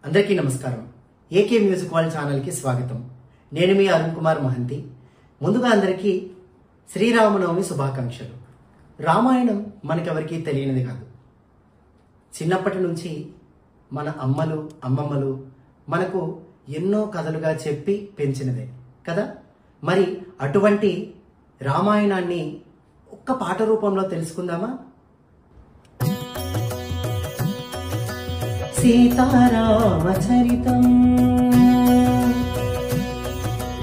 అందరికీ నమస్కారం. AK music world ఛానల్కి స్వాగతం. నేను మీ అరుణ్ కుమార్ మహంతి. ముందుగా అందరికీ శ్రీరామనవమి శుభాకాంక్షలు. రామాయణం మనకెవరికీ తెలియనిది కాదు. చిన్నప్పటి నుంచి మన అమ్మలు అమ్మమ్మలు మనకు ఎన్నో కథలుగా చెప్పి పెంచినదే కదా. మరి అటువంటి రామాయణాన్ని ఒక్క పాట రూపంలో తెలుసుకుందామా? సీతారామచరితం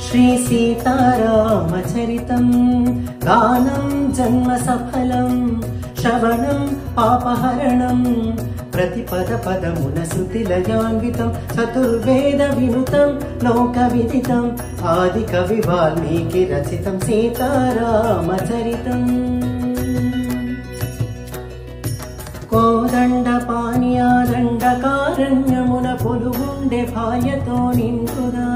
శ్రీ సీతారామచరితం గానం జన్మ సఫలం శ్రవణం పాపహరణం ప్రతిపద పదమున శృతిలయాన్వితం చతుర్వేద వినుతం లోక విదితం ఆది కవి వాల్మీకి రచితం సీతారామచరితం. కోదండ పానీయాదండకారణ్యమున పొలుగుండే భార్యతో నిండుగా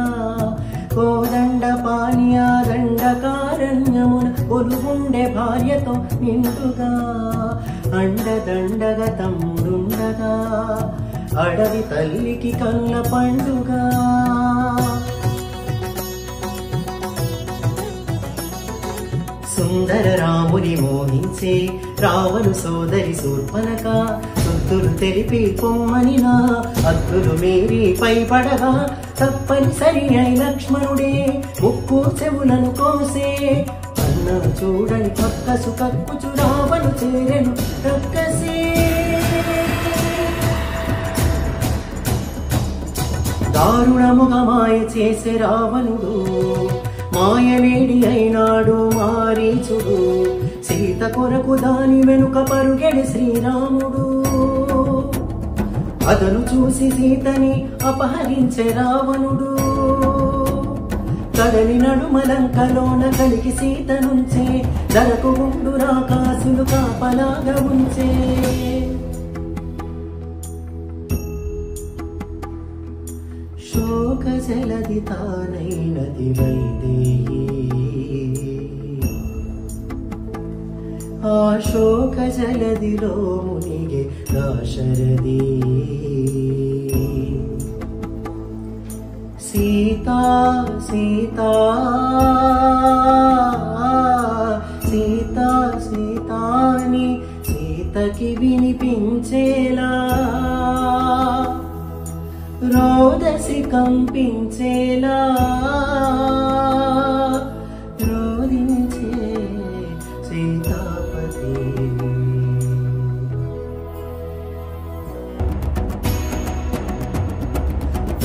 కోదండ పానీయాదండకారణ్యమున పొలుగుండే భార్యతో నిండుగా అండదండగ తమ్ముడుండగా అడవి తల్లికి కళ్ళ పండుగ సుందర రాముని మోహించే రావణు సోదరి శూర్పణఖ సుద్దులు తెలిపి పొమ్మనినా అద్దులు మీరి పైపడగా తప్పనిసరి అయి లక్ష్మణుడే ముక్కు చెవులను కోసే అన్న చూడని పక్కసు కక్కుచు రావణు చేరెను రక్కసే. దారుణముగా మాయ చేసే రావణుడు మాయలేడి అయినాడు మారీచుడు సీత కొరకు దాని వెనుక పరుగెడి శ్రీరాముడు అతను చూసి సీతని అపహరించే రావణుడు కదలి నడుమలంకలోన కలిగి సీత నుంచే ధరకు ఉండు రాకాసులు కాపలాగా ఉంచే. శోక జలది తానైనది వైదేహి ఆ శోక జలదిలో మునిగే దాశరథి సీతా సీతా సీతా సీతాని సీతకి వినిపించేలా రోదసి కంపించేలా రోదించే సీతాపతి.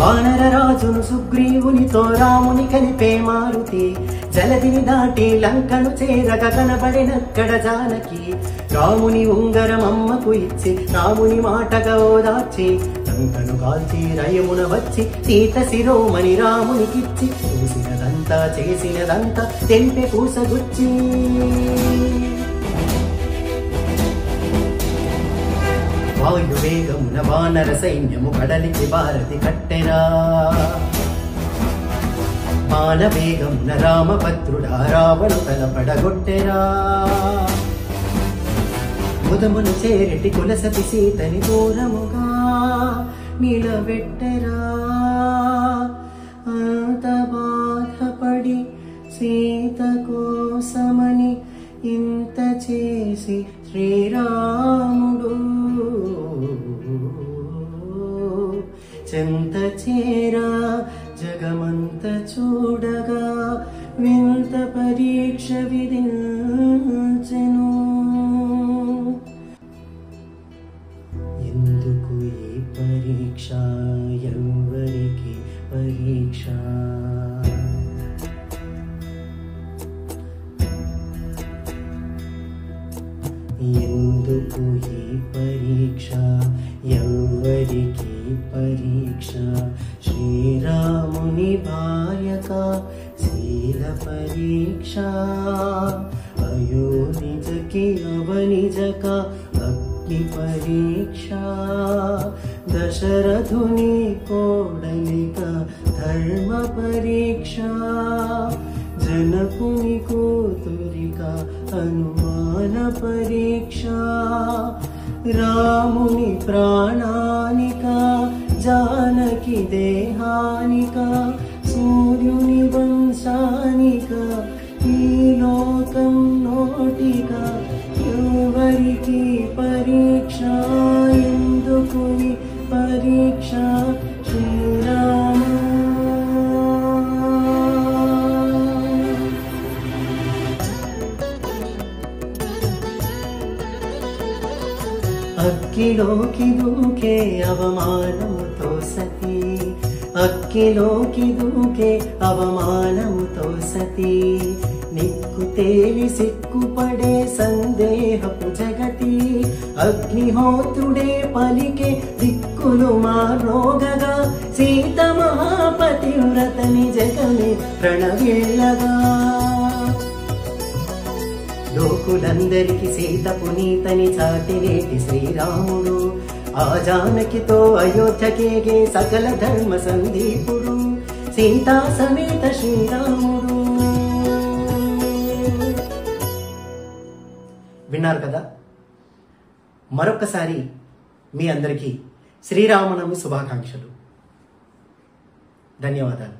వానర రాజును సుగ్రీవునితో రాముని కలిపే మారుతి జలదిని దాటి లంకను చేరగ కనబడినక్కడ జానకి రాముని ఉంగరం అమ్మకు ఇచ్చి రాముని మాటగా ఓదార్చి లంకను కాల్చి రయమున వచ్చి సీత శిరోమణి రామునికిచ్చి చూసినదంతా చేసినదంతా తెంపే పూసగుచ్చి వాయువేగమున వానర సైన్యము కడలికి భారతి కట్టెరా మానవేగమున రామభద్రుడా రావణు తలపడగొట్టెరా ముదమును చేరెటి కులసతి సీతని దూరముగా నిలబెట్టెరా అంత బాధపడి సీత కోసమని ఇంత చేసి శ్రీరాముడు చెంత చేరా జగమంత చూడగా వింత పరీక్ష విధించెను. ఎందుకు ఈ పరీక్ష ఎవరికి పరీక్ష ఎందుకు ఈ పరీక్ష ఎవరికి పరీక్ష శ్రీరాముని భార్యక శీల పరీక్ష అయో నిజకి అవనిజక అగ్ని పరీక్ష దశరథుని కోడలిక ధర్మ పరీక్ష जनकुनि कूतुरिका अनुमान परीक्षा रामुनि प्राणानिका जानकी దేహానిక సూర్యుని వంశానిక ఈ లోకం నోటిక ఎవరికి పరీక్ష ఎందుకు ఈ పరీక్ష శ్రీరామ అక్కిలోకి దూకే అవమానముతో సతీ అక్కిలోకి దూకే అవమానముతో సతీ నిక్కు తేలి సిక్కుపడే సందేహపు జగతి అగ్నిహోత్రుడే పలికే దిక్కులు మారోగగా సీత మహాపతివ్రతని జగమే ప్రణవిల్లగా లోకులందరికి సీత పునీతని చాటినేటి శ్రీరాముడు ఆ జానకితో అయోధ్యకేగే సకల ధర్మ సందీపుడు సీతా సమేత శ్రీరాముడు. విన్నారు కదా, మరొకసారి మీ అందరికీ శ్రీరామనవమి శుభాకాంక్షలు. ధన్యవాదాలు.